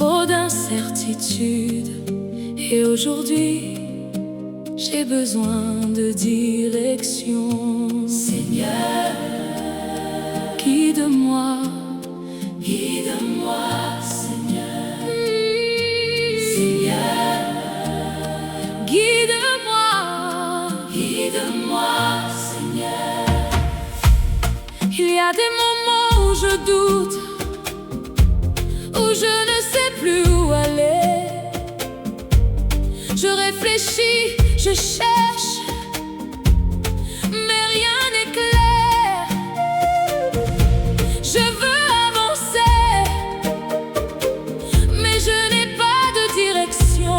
trop d'incertitudes. Et aujourd'hui, j'ai besoin de direction. Seigneur, guide-moi, guide-moi, Seigneur. Seigneur, guide-moi, guide-moi, Seigneur. Il y a des moments où je doute, où je ne sais plus où aller. Je réfléchis, je cherche, mais rien n'est clair. Je veux avancer, mais je n'ai pas de direction.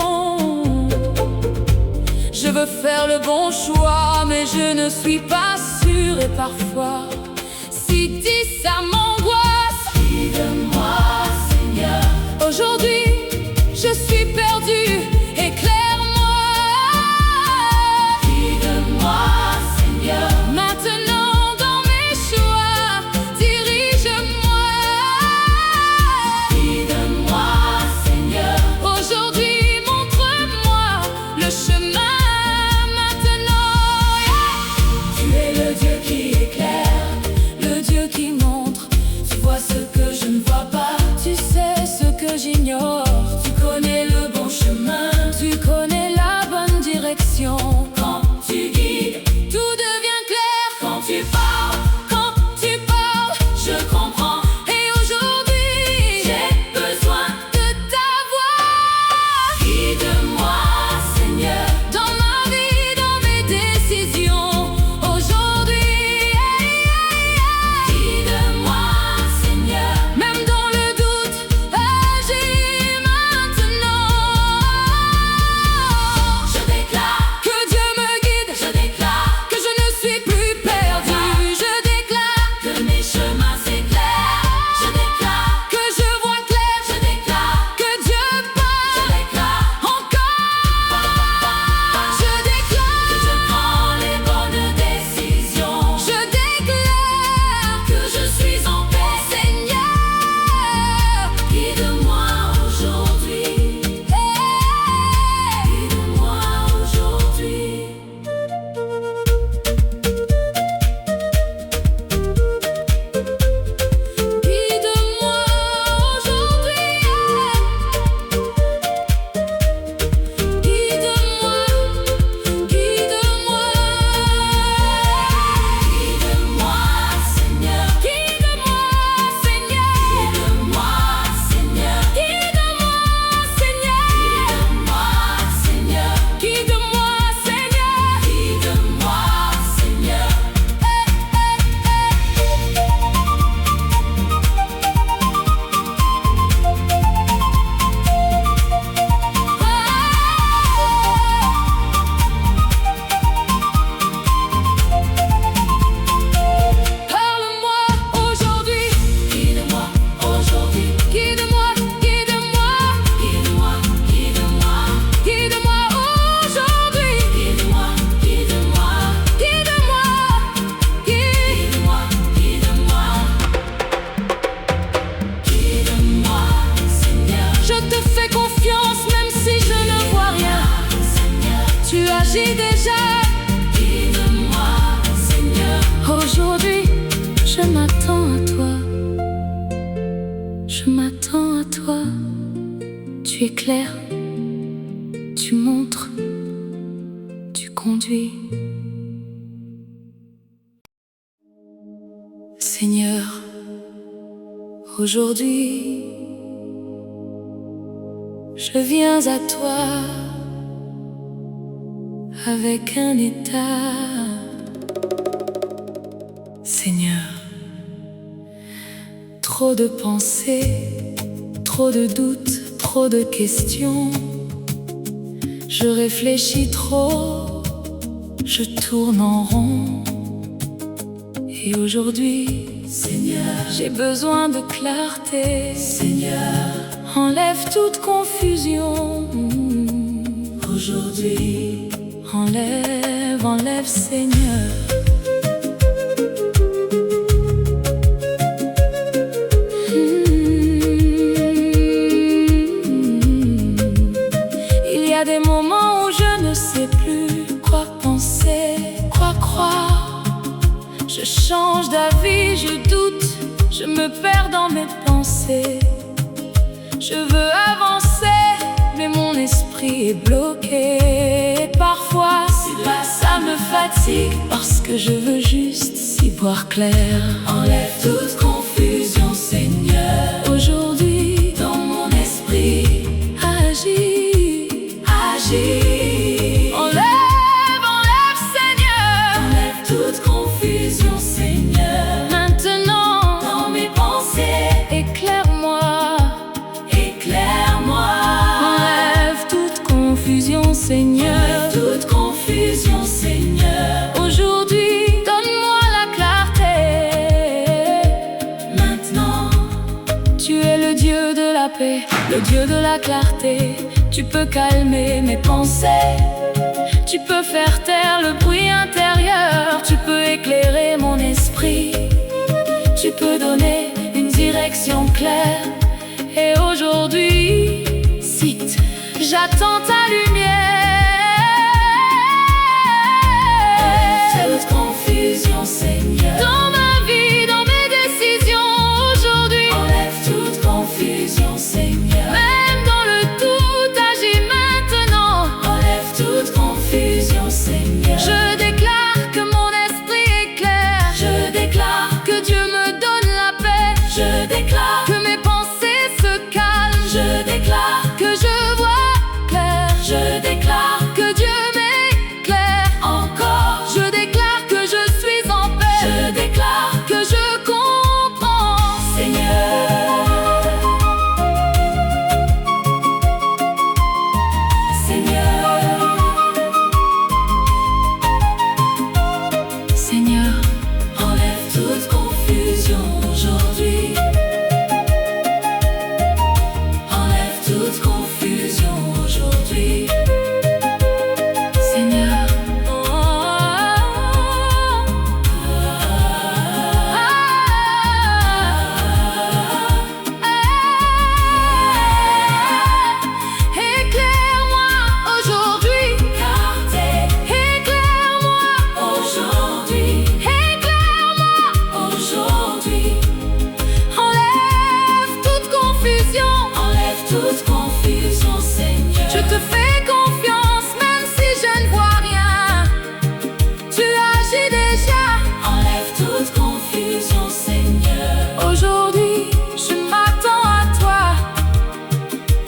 Je veux faire le bon choix, mais je ne suis pas sûre. Et parfois, si dit ça m'angoisse. Guide-moi, Seigneur. Aujourd'hui, je suis perdue. Éclaire-moi, guide-moi, Seigneur. Maintenant dans mes choix, dirige-moi. Guide-moi, Seigneur. Aujourd'hui, montre-moi le chemin maintenant. Tu es le Dieu qui éclaire, le Dieu qui montre. Tu vois ce que je ne vois pas, tu sais ce que j'ignore. Tu connais le bon chemin, tu connais la bonne direction. Quand tu guides, tout devient clair. Quand tu parles, je comprends. Et aujourd'hui, j'ai besoin de ta voix. Guide-moi, Seigneur, dans ma vie, dans mes décisions. Aujourd'hui, guide-moi, Seigneur. Même dans le doute, agis maintenant. Je déclare que Dieu me guide. Je déclare que je ne suis plus perdue. Je déclare que mes chemins s'éclairent. Je déclare que je vois clair. Je déclare que Dieu parle. Je déclare encore. Je déclare que je prends les bonnes décisions. Je déclare que je suis en paix. Seigneur, guide-moi aujourd'hui. Guide-moi aujourd'hui. Guide-moi aujourd'hui. Guide-moi, guide-moi. Guide-moi, Seigneur. Guide-moi, Seigneur. Guide-moi, Seigneur. Guide-moi, Seigneur. Guide-moi, Seigneur. Guide-moi, Seigneur. Guide-moi, Seigneur. Parle-moi aujourd'hui. Guide-moi aujourd'hui. Guide-moi, guide-moi. Guide-moi, guide-moi. Guide-moi aujourd'hui. Guide-moi, guide-moi. Guide-moi, guide-moi, guide-moi. Guide-moi, Seigneur. Je te fais confiance même si je ne vois rien. Seigneur, tu agis déjà. Guide-moi, Seigneur. Aujourd'hui, je m'attends à toi. Je m'attends à toi. Tu éclaires, tu montres, tu conduis. Seigneur, aujourd'hui, je viens à toi avec un état. Seigneur, trop de pensées, trop de doutes, trop de questions. Je réfléchis trop, je tourne en rond. Et aujourd'hui, Seigneur, j'ai besoin de clarté. Seigneur, enlève toute confusion. Aujourd'hui, enlève, enlève, Seigneur. me perds dans mes pensées. Je veux avancer, mais mon esprit est bloqué. Parfois, ça me fatigue, parce que je veux juste y voir clair. Enlève toute confusion, Seigneur. Aujourd'hui, dans mon esprit, agis, agis. Enlève, Seigneur. Enlève toute confusion, Seigneur. Maintenant, dans mes pensées, éclaire-moi, éclaire-moi. Enlève toute confusion, Seigneur. Enlève toute confusion, Seigneur. Aujourd'hui, donne-moi la clarté. Maintenant, tu es le Dieu de la paix, le Dieu de la clarté. Tu peux calmer mes pensées, tu peux faire taire le bruit intérieur, tu peux éclairer mon esprit, tu peux donner une direction claire. Et aujourd'hui, cite, j'attends ta lumière. Toute confusion, Seigneur. Dans ma vie, dans mes décisions, aujourd'hui. Enlève toute confusion, Seigneur. Même dans le doute, agis maintenant. Enlève toute confusion, Seigneur. Je déclare que mon esprit est clair. Je déclare que Dieu me donne la paix. Je déclare que mes pensées se calment. Je déclare que je vois clair. Je déclare que Dieu m'éclaire encore. Je déclare que je suis en paix. Je déclare que je comprends, Seigneur. Seigneur, Seigneur, enlève toute confusion aujourd'hui. Enlève toute confusion aujourd'hui. Seigneur, éclaire-moi aujourd'hui. Éclaire-moi aujourd'hui. Éclaire-moi aujourd'hui. Enlève toute confusion. Enlève toute confusion, Seigneur. Je te fais confiance, même si je ne vois rien. Tu agis déjà. Enlève toute confusion, Seigneur. Aujourd'hui, je m'attends à toi.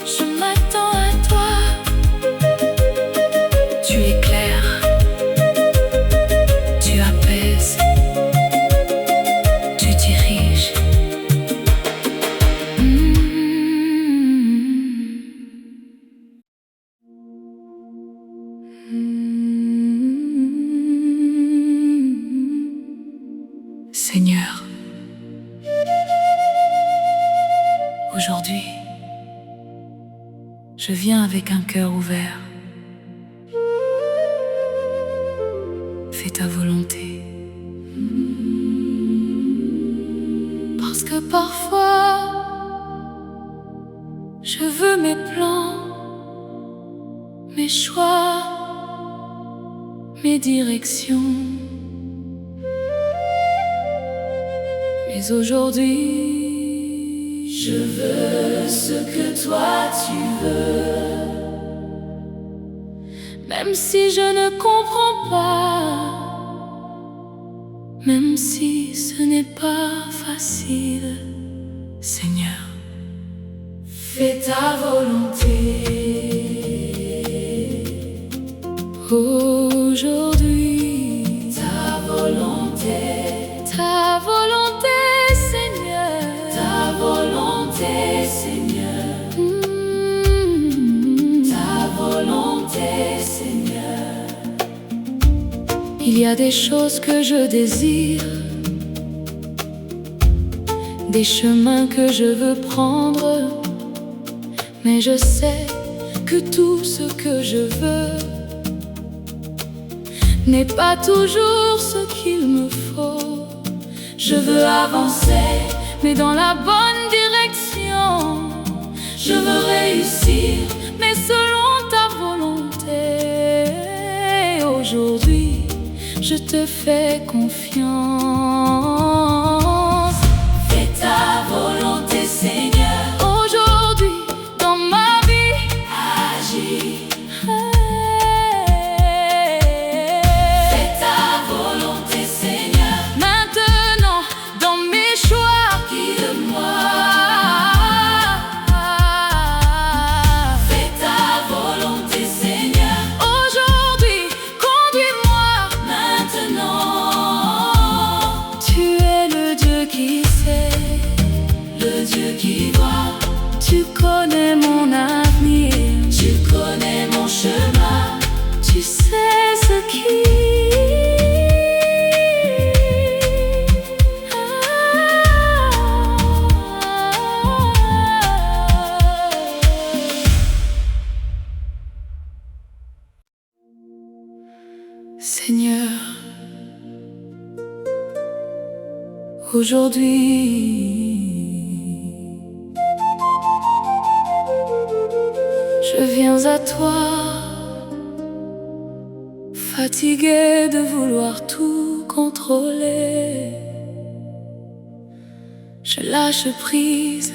Je m'attends à toi. Tu éclaires, tu apaises, tu diriges. Seigneur, aujourd'hui, je viens avec un cœur ouvert. Fais ta volonté. Parce que parfois, je veux mes plans, mes choix, mes directions. Mais aujourd'hui, je veux ce que toi tu veux. Même si je ne comprends pas, même si ce n'est pas facile, Seigneur, fais ta volonté. Aujourd'hui, ta volonté, Seigneur, ta volonté, Seigneur, ta volonté, Seigneur. Il y a des choses que je désire, des chemins que je veux prendre, mais je sais que tout ce que je veux n'est pas toujours ce qu'il me faut. Je veux avancer, mais dans la bonne direction. Je veux réussir, mais selon ta volonté. Aujourd'hui, je te fais confiance. Fais ta Aujourd'hui, je viens à toi, fatigué de vouloir tout contrôler. Je lâche prise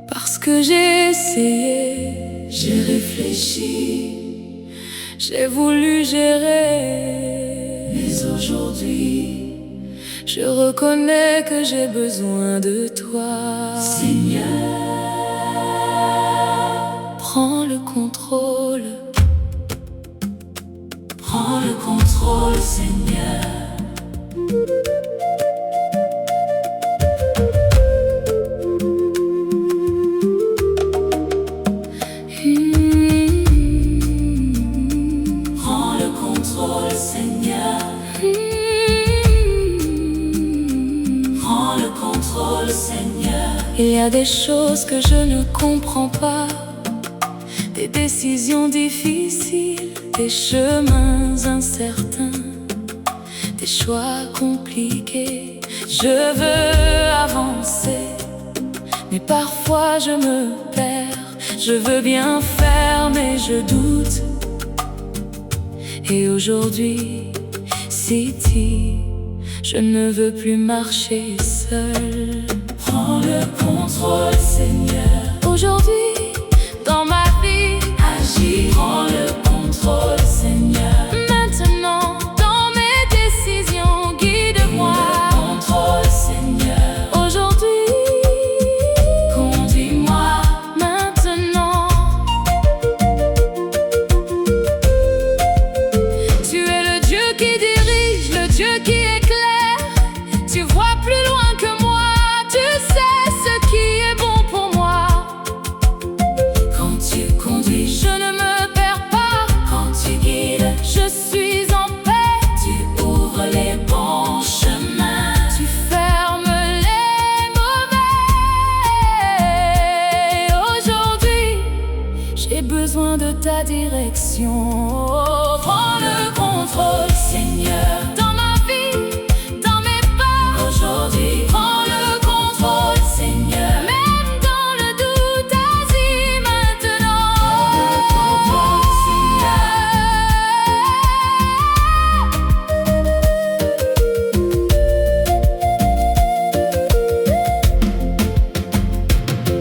parce que j'ai essayé, j'ai réfléchi, j'ai voulu gérer. Mais aujourd'hui, je reconnais que j'ai besoin de toi. Seigneur, prends le contrôle. Prends le contrôle, Seigneur. Prends le contrôle, Seigneur. Prends le contrôle, Seigneur. Il y a des choses que je ne comprends pas, des décisions difficiles, des chemins incertains, des choix compliqués. Je veux avancer, mais parfois je me perds. Je veux bien faire, mais je doute. Et aujourd'hui, Siti, je ne veux plus marcher seul. Prends le contrôle, Seigneur. Aujourd'hui, dans ma vie, agis. Prends le contrôle, Seigneur. Maintenant, dans mes décisions, guide-moi. Prends le contrôle, Seigneur. Aujourd'hui, conduis-moi. Maintenant, tu es le Dieu qui dirige, le Dieu qui éclaire. Tu vois plus loin que moi, tu sais ce qui est bon pour moi. Quand tu conduis, je ne me perds pas. Quand tu guides, je suis en paix. Tu ouvres les bons chemins, tu fermes les mauvais. Aujourd'hui, j'ai besoin de ta direction. Prends le contrôle, Seigneur, dans ma vie, dans mes pas. Aujourd'hui, prends le contrôle, Seigneur. Même dans le doute, agis maintenant. Prends le contrôle, Seigneur.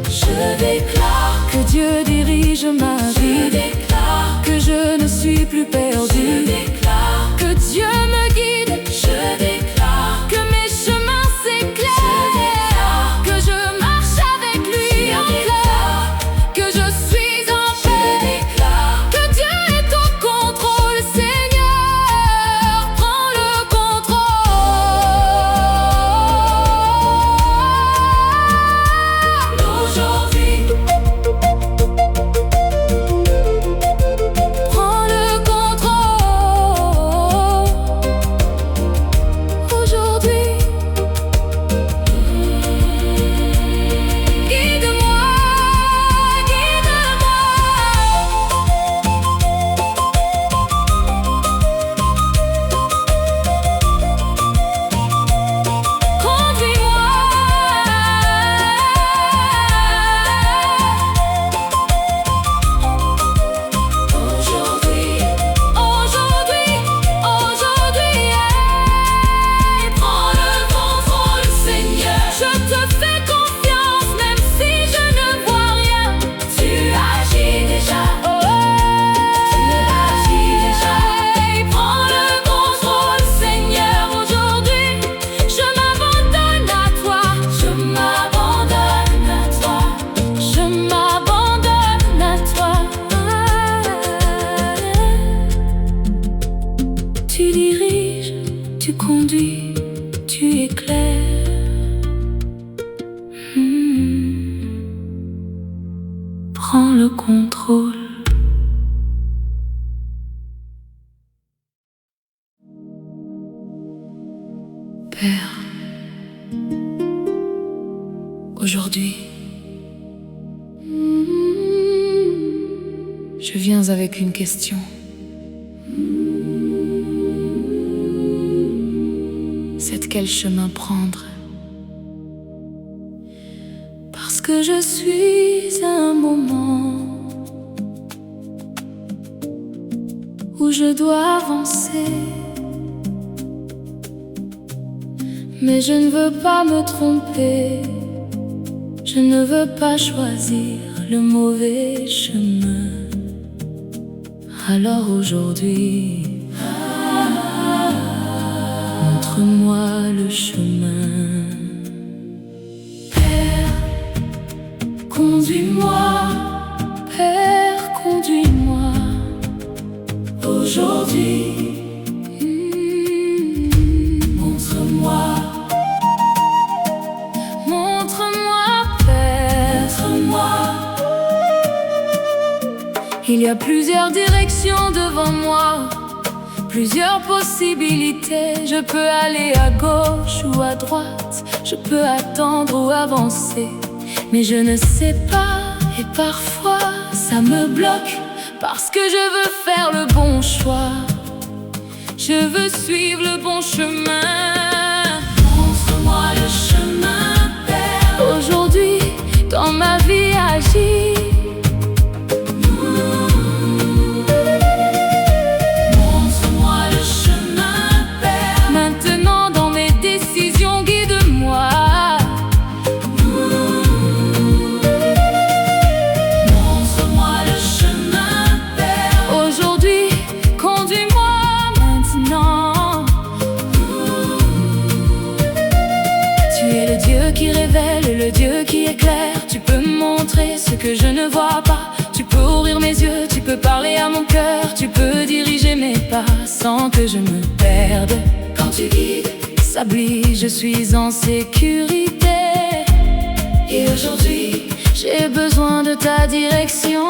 Je déclare que Dieu dirige ma vie. Je déclare que je ne suis plus perdu. Je déclare que Dieu me guide. Je déclare que mes chemins s'éclairent. Je déclare que je marche avec lui en clair. Que je suis en paix. Je déclare que Dieu est au contrôle. Seigneur, prends le contrôle. Aujourd'hui, prends le contrôle. Aujourd'hui, guide-moi, guide-moi. Conduis-moi. Aujourd'hui, prends le contrôle, Seigneur. Je te fais confiance, même si je ne vois rien. Tu agis déjà. Tu agis déjà. Prends le contrôle, Seigneur. Aujourd'hui, je m'abandonne à toi. Je m'abandonne à toi. Je m'abandonne à toi. Tu diriges, tu conduis, tu éclaires. Prends le contrôle. Père, aujourd'hui, je viens avec une question. Cette quel chemin prendre. Parce que je suis à un moment où je dois avancer, mais je ne veux pas me tromper. Je ne veux pas choisir le mauvais chemin. Alors aujourd'hui, montre-moi le chemin. Père, conduis-moi. Père, conduis-moi. Aujourd'hui, montre-moi. Montre-moi, Père. Montre-moi. Il y a plusieurs directions devant moi, plusieurs possibilités. Je peux aller à gauche ou à droite, je peux attendre ou avancer, mais je ne sais pas, et parfois ça me bloque, parce que je veux faire le bon choix. Je veux suivre le bon chemin. Montre-moi le chemin, Père. Aujourd'hui, quand ma vie agit, qui révèle, le Dieu qui éclaire. Tu peux me montrer ce que je ne vois pas. Tu peux ouvrir mes yeux, tu peux parler à mon cœur. Tu peux diriger mes pas sans que je me perde. Quand tu guides, s'oublie, je suis en sécurité. Et aujourd'hui, j'ai besoin de ta direction.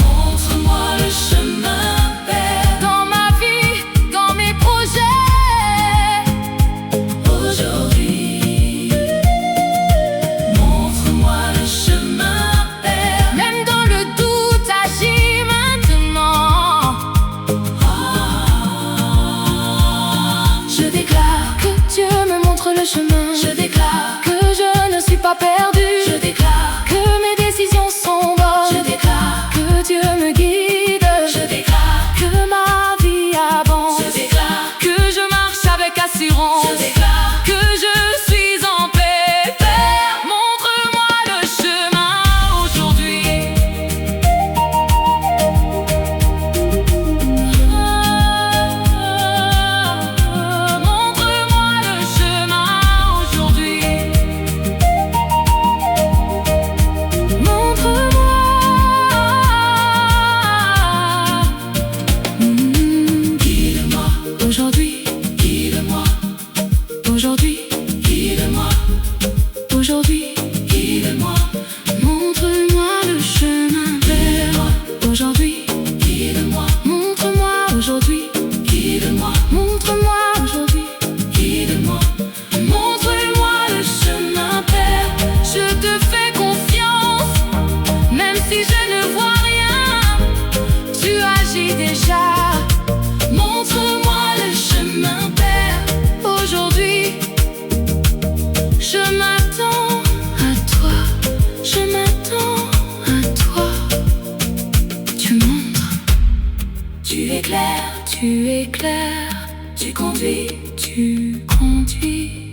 Montre-moi le chemin, Père. Dans ma vie, dans mes projets. Aujourd'hui, le chemin. Je déclare que je ne suis pas perdu. Je déclare que mes décisions sont bonnes. Je déclare que Dieu me guide. Je déclare que ma vie avance. Je déclare que je marche avec assurance. Je déclare que je suis en paix. Père, montre-moi le chemin aujourd'hui. Montre-moi le chemin. Aujourd'hui, guide-moi. Aujourd'hui, guide-moi. Aujourd'hui, guide-moi. Montre-moi le chemin, Père. Aujourd'hui, guide-moi. Montre-moi aujourd'hui, guide-moi. Montre-moi aujourd'hui, guide-moi. Montre-moi le chemin, Père. Je te fais confiance, même si je ne vois rien. Tu agis déjà. Montre-moi le chemin, Père. Aujourd'hui, je m'attends à toi. Je m'attends à toi. Tu montres, tu éclaires, tu éclaires, tu conduis, tu conduis.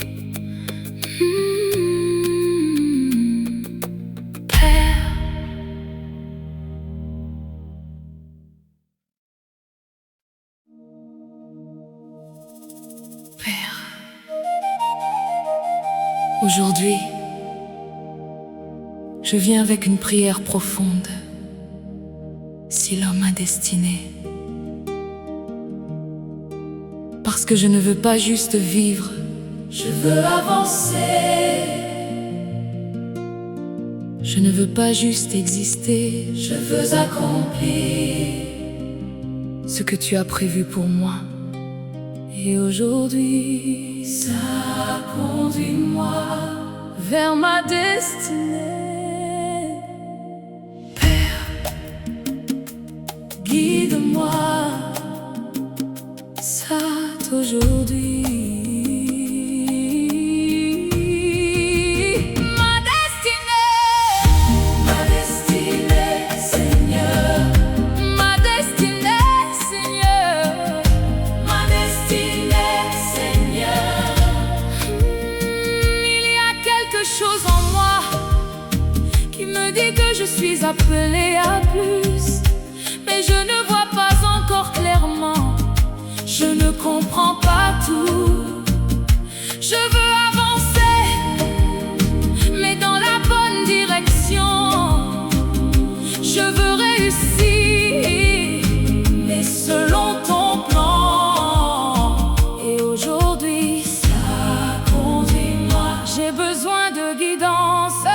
Père. Père, aujourd'hui, je viens avec une prière profonde. Si l'homme a destiné, parce que je ne veux pas juste vivre, je veux avancer. Je ne veux pas juste exister, je veux accomplir ce que tu as prévu pour moi. Et aujourd'hui, ça conduit-moi vers ma destinée. Père, guide-moi, ça aujourd'hui. chose en moi qui me dit que je suis appelée à plus. Mais je ne vois pas encore clairement, je ne comprends pas tout. Je veux avancer, mais dans la bonne direction. Je veux réussir, mais selon ton plan. Et aujourd'hui, ça conduis-moi. J'ai besoin de guidance.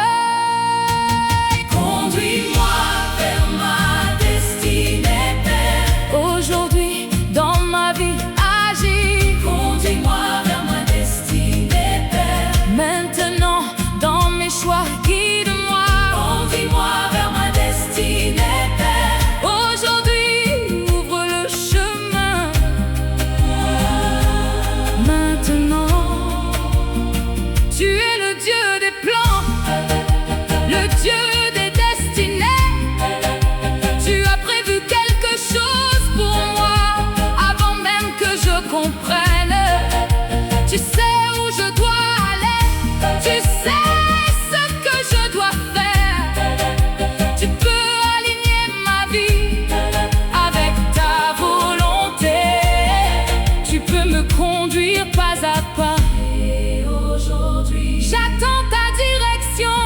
Conduis-moi vers ma destinée, Père. Aujourd'hui, dans ma vie, agis. Conduis-moi vers ma destinée, Père. Maintenant, dans mes choix, guide-moi. Conduis-moi vers ma destinée, Père. Aujourd'hui, ouvre le chemin. Maintenant, tu es le Dieu des plans, le Dieu des destinées. Tu as prévu quelque chose pour moi avant même que je comprenne. Tu sais où je dois aller, tu sais ce que je dois faire. Tu peux aligner ma vie avec ta volonté. Tu peux me conduire pas à pas. Et aujourd'hui, j'attends ta direction.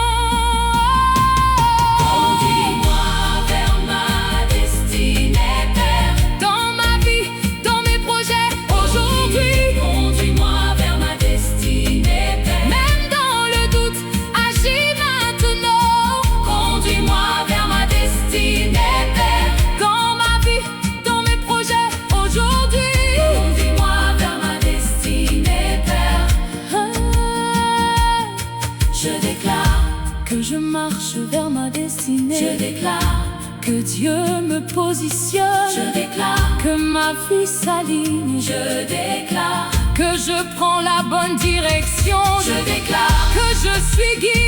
Conduis-moi vers ma destinée, Père. Dans ma vie, dans mes projets, aujourd'hui. Conduis-moi vers ma destinée, Père. Même dans le doute, agis maintenant. Conduis-moi vers ma destinée, Père. Dans ma vie, dans mes projets, aujourd'hui. Conduis-moi vers ma destinée, Père. Je déclare que je marche vers ma destinée. Je déclare que Dieu me positionne. Je déclare que ma vie s'aligne. Je déclare que je prends la bonne direction. Je déclare que je suis guidée.